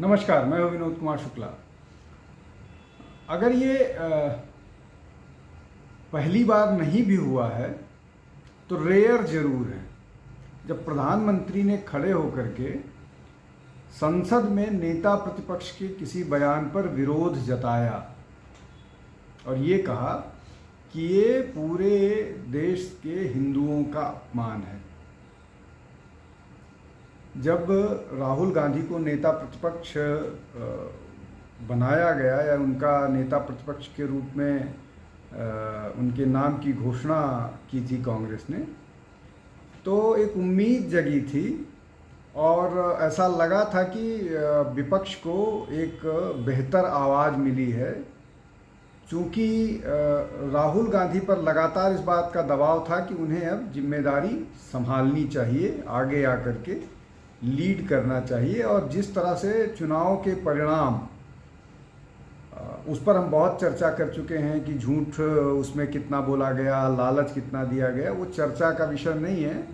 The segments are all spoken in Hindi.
नमस्कार, मैं हूं विनोद कुमार शुक्ला। अगर ये पहली बार नहीं भी हुआ है तो रेयर जरूर है जब प्रधानमंत्री ने खड़े होकर के संसद में नेता प्रतिपक्ष के किसी बयान पर विरोध जताया और ये कहा कि ये पूरे देश के हिंदुओं का अपमान है। जब राहुल गांधी को नेता प्रतिपक्ष बनाया गया या उनका नेता प्रतिपक्ष के रूप में उनके नाम की घोषणा की थी कांग्रेस ने, तो एक उम्मीद जगी थी और ऐसा लगा था कि विपक्ष को एक बेहतर आवाज़ मिली है, चूँकि राहुल गांधी पर लगातार इस बात का दबाव था कि उन्हें अब जिम्मेदारी संभालनी चाहिए, आगे आकर के लीड करना चाहिए। और जिस तरह से चुनाव के परिणाम, उस पर हम बहुत चर्चा कर चुके हैं कि झूठ उसमें कितना बोला गया, लालच कितना दिया गया, वो चर्चा का विषय नहीं है।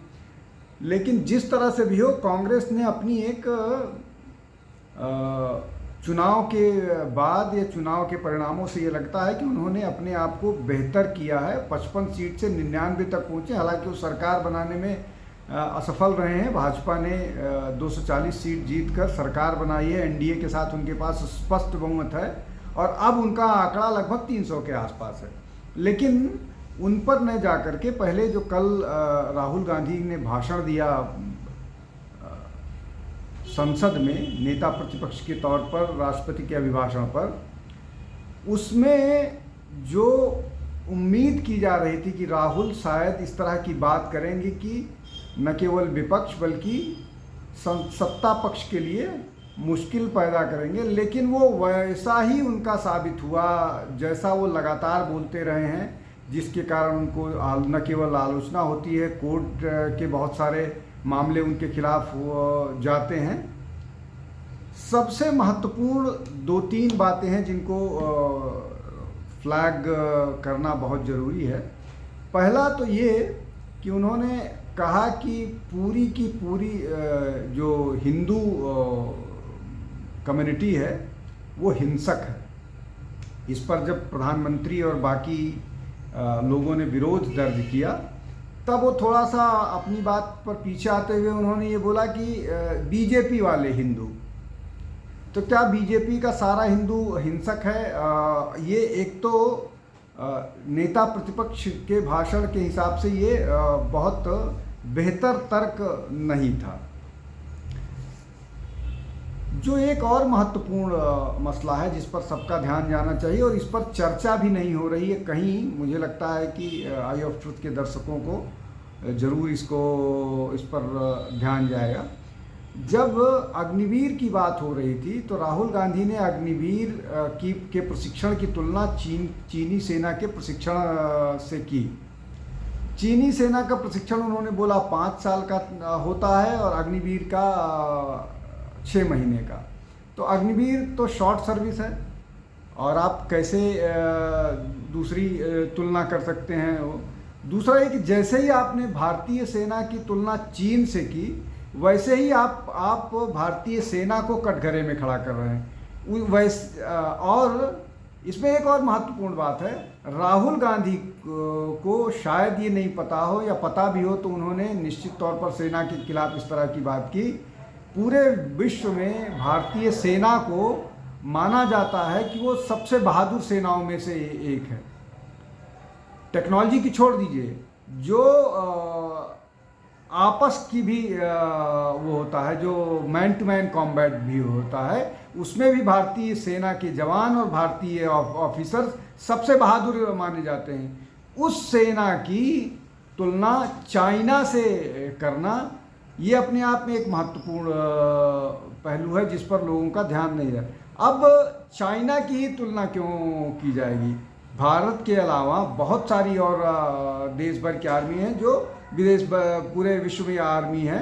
लेकिन जिस तरह से भी हो, कांग्रेस ने अपनी एक चुनाव के बाद या चुनाव के परिणामों से ये लगता है कि उन्होंने अपने आप को बेहतर किया है। 55 सीट से 99 तक पहुँचे। हालांकि वो सरकार बनाने में असफल रहे हैं। भाजपा ने 240 सीट जीतकर सरकार बनाई है। एनडीए के साथ उनके पास स्पष्ट बहुमत है और अब उनका आंकड़ा लगभग 300 के आसपास है। लेकिन उन पर न जाकर के पहले जो कल राहुल गांधी ने भाषण दिया संसद में नेता प्रतिपक्ष के तौर पर, राष्ट्रपति के अभिभाषण पर, उसमें जो उम्मीद की जा रही थी कि राहुल शायद इस तरह की बात करेंगे कि न केवल विपक्ष बल्कि सत्ता पक्ष के लिए मुश्किल पैदा करेंगे, लेकिन वो वैसा ही उनका साबित हुआ जैसा वो लगातार बोलते रहे हैं, जिसके कारण उनको न केवल आलोचना होती है, कोर्ट के बहुत सारे मामले उनके खिलाफ जाते हैं। सबसे महत्वपूर्ण 2-3 बातें हैं जिनको फ्लैग करना बहुत ज़रूरी है। पहला तो ये कि उन्होंने कहा कि पूरी की पूरी जो हिंदू कम्युनिटी है वो हिंसक है। इस पर जब प्रधानमंत्री और बाकी लोगों ने विरोध दर्ज किया, तब वो थोड़ा सा अपनी बात पर पीछे आते हुए उन्होंने ये बोला कि बीजेपी वाले हिंदू। तो क्या बीजेपी का सारा हिंदू हिंसक है? ये एक तो नेता प्रतिपक्ष के भाषण के हिसाब से ये बहुत बेहतर तर्क नहीं था। जो एक और महत्वपूर्ण मसला है जिस पर सबका ध्यान जाना चाहिए और इस पर चर्चा भी नहीं हो रही है कहीं, मुझे लगता है कि आई ऑफ ट्रुथ के दर्शकों को जरूर इस पर ध्यान जाएगा। जब अग्निवीर की बात हो रही थी तो राहुल गांधी ने अग्निवीर के प्रशिक्षण की तुलना चीनी सेना के प्रशिक्षण से की। चीनी सेना का प्रशिक्षण उन्होंने बोला 5 साल का होता है और अग्निवीर का 6 महीने का। तो अग्निवीर तो शॉर्ट सर्विस है और आप कैसे दूसरी तुलना कर सकते हैं? दूसरा ये कि जैसे ही आपने भारतीय सेना की तुलना चीन से की, वैसे ही आप भारतीय सेना को कटघरे में खड़ा कर रहे हैं। और इसमें एक और महत्वपूर्ण बात है, राहुल गांधी को शायद ये नहीं पता हो या पता भी हो तो उन्होंने निश्चित तौर पर सेना के खिलाफ इस तरह की बात की। पूरे विश्व में भारतीय सेना को माना जाता है कि वो सबसे बहादुर सेनाओं में से एक है। टेक्नोलॉजी की छोड़ दीजिए, जो आपस की भी वो होता है, जो मैन टू मैन कॉम्बैट भी होता है, उसमें भी भारतीय सेना के जवान और भारतीय ऑफिसर सबसे बहादुर माने जाते हैं। उस सेना की तुलना चाइना से करना, ये अपने आप में एक महत्वपूर्ण पहलू है जिस पर लोगों का ध्यान नहीं है। अब चाइना की ही तुलना क्यों की जाएगी? भारत के अलावा बहुत सारी और देश भर की आर्मी हैं जो पूरे विश्व में आर्मी है।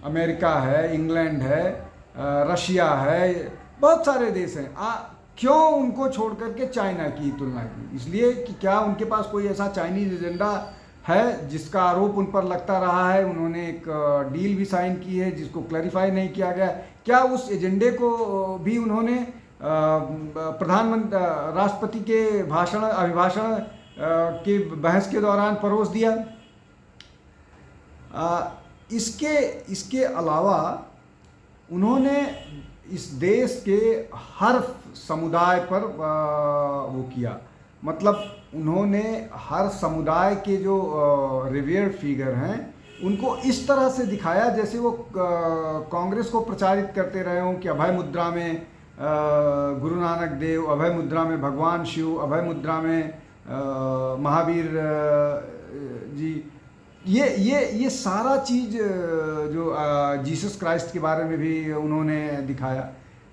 अमेरिका है, इंग्लैंड है, रशिया है, बहुत सारे देश हैं। क्यों उनको छोड़ करके चाइना की तुलना की? इसलिए कि क्या उनके पास कोई ऐसा चाइनीज एजेंडा है, जिसका आरोप उन पर लगता रहा है। उन्होंने एक डील भी साइन की है जिसको क्लैरिफाई नहीं किया गया। क्या उस एजेंडे को भी उन्होंने प्रधानमंत्री राष्ट्रपति के अभिभाषण के बहस के दौरान परोस दिया? इसके इसके अलावा उन्होंने इस देश के हर समुदाय पर वो किया, मतलब उन्होंने हर समुदाय के जो रिवेयर्ड फिगर हैं उनको इस तरह से दिखाया जैसे वो कांग्रेस को प्रचारित करते रहे हों कि अभय मुद्रा में गुरु नानक देव, अभय मुद्रा में भगवान शिव, अभय मुद्रा में महावीर जी। ये सारा चीज़ जो जीसस क्राइस्ट के बारे में भी उन्होंने दिखाया।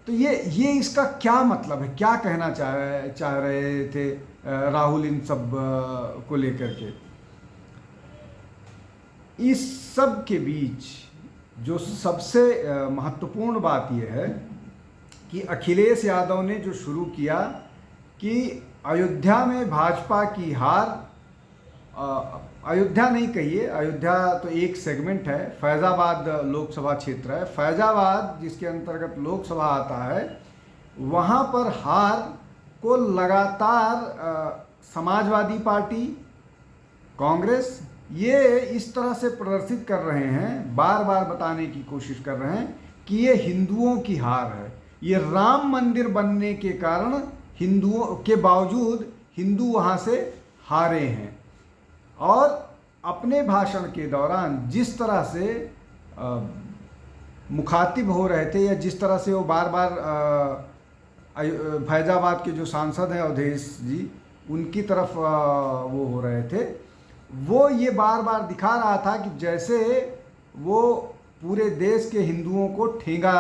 तो ये इसका क्या मतलब है, क्या कहना चाह रहे थे राहुल इन सब को लेकर के? इस सब के बीच जो सबसे महत्वपूर्ण बात यह है कि अखिलेश यादव ने जो शुरू किया कि अयोध्या में भाजपा की हार, अयोध्या नहीं कहिए, अयोध्या तो एक सेगमेंट है, फैज़ाबाद लोकसभा क्षेत्र है, फैज़ाबाद जिसके अंतर्गत लोकसभा आता है, वहाँ पर हार को लगातार समाजवादी पार्टी, कांग्रेस ये इस तरह से प्रदर्शित कर रहे हैं, बार बार बताने की कोशिश कर रहे हैं कि ये हिंदुओं की हार है। ये राम मंदिर बनने के कारण हिंदुओं के बावजूद हिंदू वहाँ से हारे हैं। और अपने भाषण के दौरान जिस तरह से मुखातिब हो रहे थे या जिस तरह से वो बार बार फैज़ाबाद के जो सांसद हैं अवधेश जी, उनकी तरफ वो हो रहे थे, वो ये बार बार दिखा रहा था कि जैसे वो पूरे देश के हिंदुओं को ठेंगा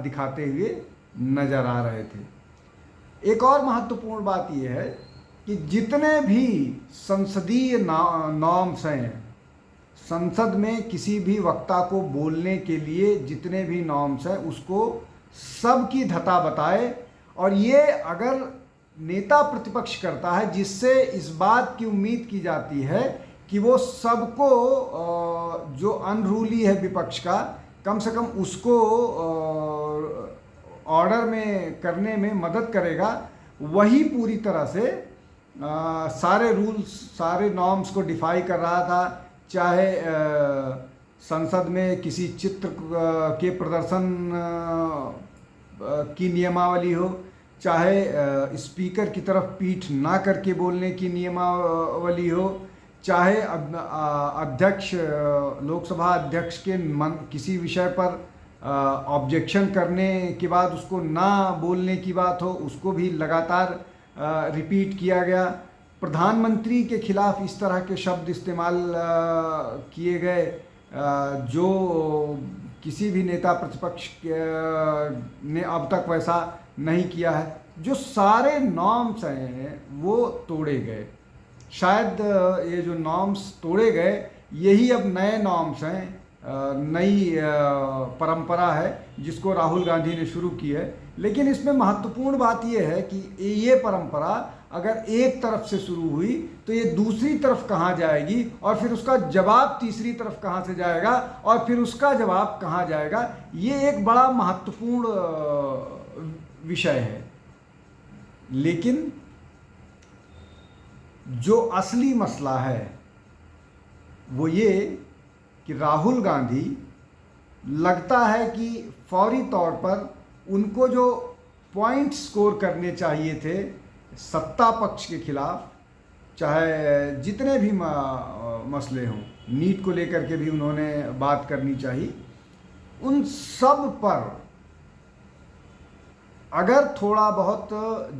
दिखाते हुए नज़र आ रहे थे। एक और महत्वपूर्ण बात यह है कि जितने भी संसदीय नॉर्म्स हैं, संसद में किसी भी वक्ता को बोलने के लिए जितने भी नॉर्म्स हैं उसको सब की धता बताए। और ये अगर नेता प्रतिपक्ष करता है जिससे इस बात की उम्मीद की जाती है कि वो सबको जो अनरूली है विपक्ष का, कम से कम उसको ऑर्डर में करने में मदद करेगा, वही पूरी तरह से सारे रूल्स, सारे नॉर्म्स को डिफाई कर रहा था। चाहे संसद में किसी चित्र के प्रदर्शन की नियमावली हो, चाहे स्पीकर की तरफ पीठ ना करके बोलने की नियमावली हो, चाहे अध्यक्ष, लोकसभा अध्यक्ष के किसी विषय पर ऑब्जेक्शन करने के बाद उसको ना बोलने की बात हो, उसको भी लगातार रिपीट किया गया। प्रधानमंत्री के खिलाफ इस तरह के शब्द इस्तेमाल किए गए जो किसी भी नेता प्रतिपक्ष ने अब तक वैसा नहीं किया है। जो सारे नॉर्म्स हैं वो तोड़े गए। शायद ये जो नॉर्म्स तोड़े गए यही अब नए नॉर्म्स हैं, नई परंपरा है जिसको राहुल गांधी ने शुरू की है। लेकिन इसमें महत्वपूर्ण बात यह है कि ये परंपरा अगर एक तरफ से शुरू हुई तो ये दूसरी तरफ कहाँ जाएगी, और फिर उसका जवाब तीसरी तरफ कहाँ से जाएगा, और फिर उसका जवाब कहाँ जाएगा। ये एक बड़ा महत्वपूर्ण विषय है। लेकिन जो असली मसला है वो ये कि राहुल गांधी लगता है कि फौरी तौर पर उनको जो पॉइंट स्कोर करने चाहिए थे सत्ता पक्ष के खिलाफ, चाहे जितने भी मसले हों, नीट को लेकर के भी उन्होंने बात करनी चाहिए, उन सब पर अगर थोड़ा बहुत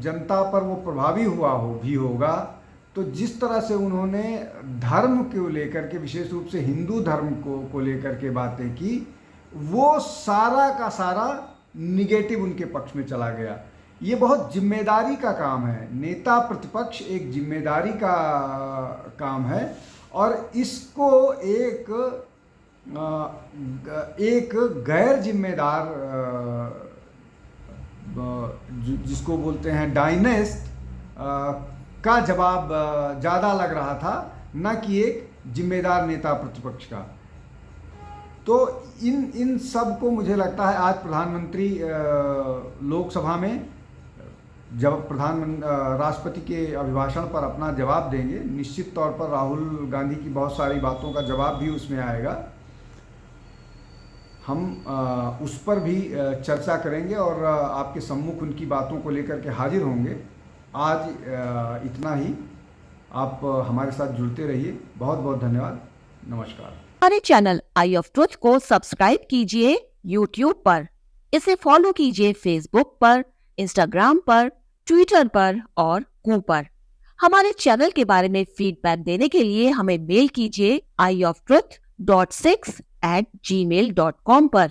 जनता पर वो प्रभावी हुआ होगा तो जिस तरह से उन्होंने धर्म को लेकर के, विशेष रूप से हिंदू धर्म को लेकर के बातें की, वो सारा का सारा निगेटिव उनके पक्ष में चला गया। ये बहुत जिम्मेदारी का काम है। नेता प्रतिपक्ष एक जिम्मेदारी का काम है और इसको एक गैर जिम्मेदार, जिसको बोलते हैं डाइनेस्ट, का जवाब ज़्यादा लग रहा था, न कि एक जिम्मेदार नेता प्रतिपक्ष का। तो इन सब को मुझे लगता है आज प्रधानमंत्री लोकसभा में जब राष्ट्रपति के अभिभाषण पर अपना जवाब देंगे, निश्चित तौर पर राहुल गांधी की बहुत सारी बातों का जवाब भी उसमें आएगा। हम उस पर भी चर्चा करेंगे और आपके सम्मुख उनकी बातों को लेकर के हाजिर होंगे। आज इतना ही। आप हमारे साथ जुड़ते रहिए। बहुत बहुत धन्यवाद। नमस्कार। हमारे चैनल आई ऑफ ट्रुथ को सब्सक्राइब कीजिए YouTube पर, इसे फॉलो कीजिए Facebook पर, Instagram पर, Twitter पर और Q पर। हमारे चैनल के बारे में फीडबैक देने के लिए हमें मेल कीजिए ioftruth.6@gmail.com पर।